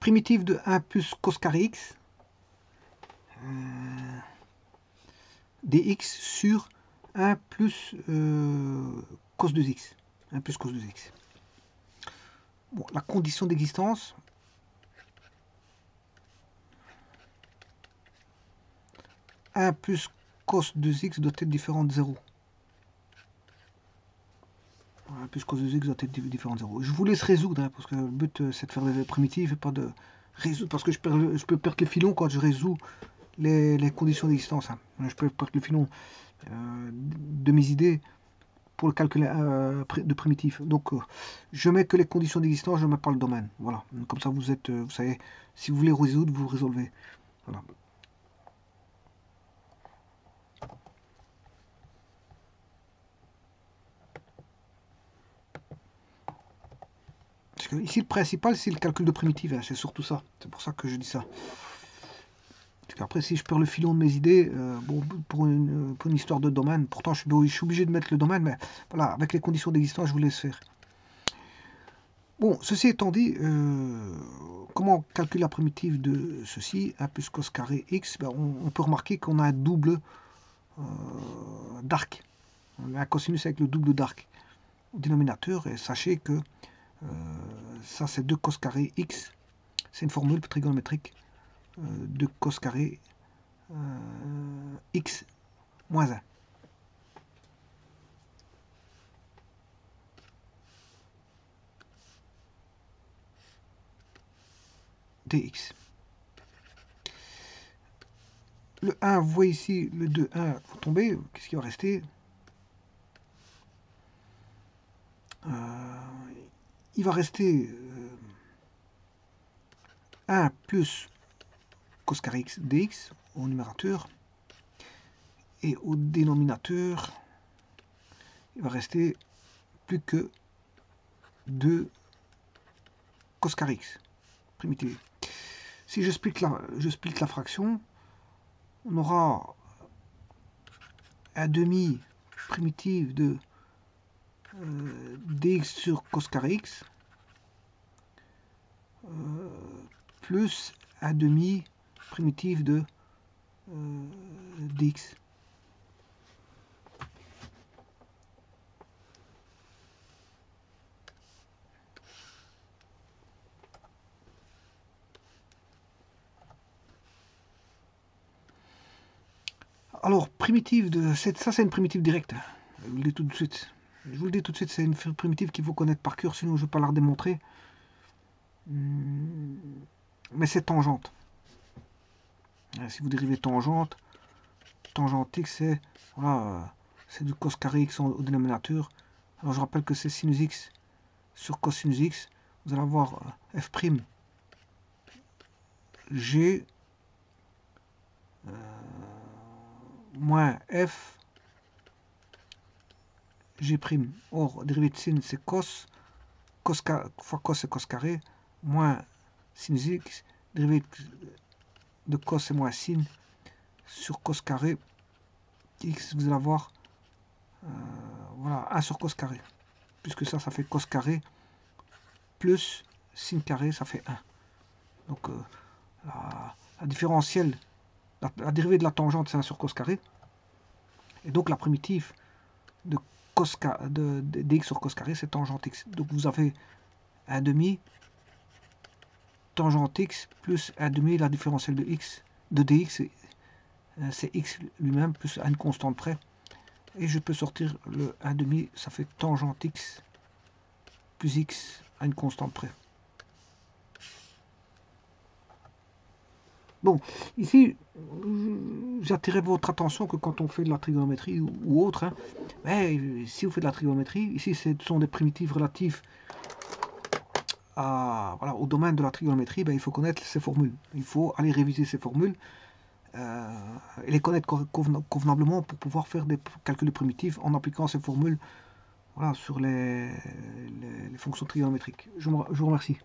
primitive de 1 plus cos carré x dx sur 1 plus cos 2x. 1 plus cos 2x. Bon, la condition d'existence, un plus cos 2x doit être différent de 0. 1 plus cos 2x doit être différent de 0. Je vous laisse résoudre, hein, parce que le but c'est de faire des primitives et pas de résoudre, parce que je peux perdre les filons quand je résous les conditions d'existence. Hein. Je peux perdre le filon de mes idées pour le calcul de primitif. Donc je mets que les conditions d'existence, je ne mets pas le domaine. Voilà. Comme ça vous savez, si vous voulez résoudre, vous résolvez. Voilà. Parce que ici le principal c'est le calcul de primitif, hein, c'est surtout ça. C'est pour ça que je dis ça. Parce qu'après si je perds le filon de mes idées, bon, pour une histoire de domaine, pourtant je suis obligé de mettre le domaine, mais voilà, avec les conditions d'existence, je vous laisse faire. Bon, ceci étant dit, comment calculer la primitive de ceci, 1 plus cos carré x, ben on peut remarquer qu'on a un double d'arc. On a un cosinus avec le double d'arc au dénominateur, et sachez que ça c'est 2 cos carré x, c'est une formule trigonométrique de cos carré x moins 1. dx. Le 1, vous voyez ici, le 2, 1, vous tombez, qu'est-ce qui va rester? Il va rester 1 plus cos carré x dx au numérateur, et au dénominateur, il va rester plus que 2 cos carré x primitive. Si je split la fraction, on aura un demi primitive de dx sur cos carré x plus un demi primitive de dx. Alors, primitive de ça c'est une primitive directe. Je vous le dis tout de suite. Je vous le dis tout de suite, c'est une primitive qu'il faut connaître par cœur, sinon je ne vais pas la redémontrer. Mais c'est tangente. Si vous dérivez tangente x c'est voilà, c'est du cos carré x au dénominateur. Alors je rappelle que c'est sinus x sur cosinus x. Vous allez avoir f' g moins f g'. Or, dérivé de sin c'est cos fois cos c'est cos carré, moins sinus x, dérivé de cos c'est moins sin, sur cos carré x, vous allez avoir voilà, 1 sur cos carré, puisque ça fait cos carré plus sin carré, ça fait 1. Donc la différentielle, la dérivée de la tangente c'est 1 sur cos carré, et donc la primitive de dx sur cos carré c'est tangente x. Donc vous avez 1 demi tangente x plus 1 demi la différentielle de x de dx, c'est x lui-même plus à une constante près, et je peux sortir le 1 demi, ça fait tangente x plus x à une constante près. Bon, ici, j'attirais votre attention que quand on fait de la trigonométrie ou autre, hein, si vous faites de la trigonométrie, ici ce sont des primitives relatives voilà, au domaine de la trigonométrie, il faut connaître ces formules. Il faut aller réviser ces formules et les connaître convenablement pour pouvoir faire des calculs primitifs en appliquant ces formules, voilà, sur les fonctions trigonométriques. Je vous remercie.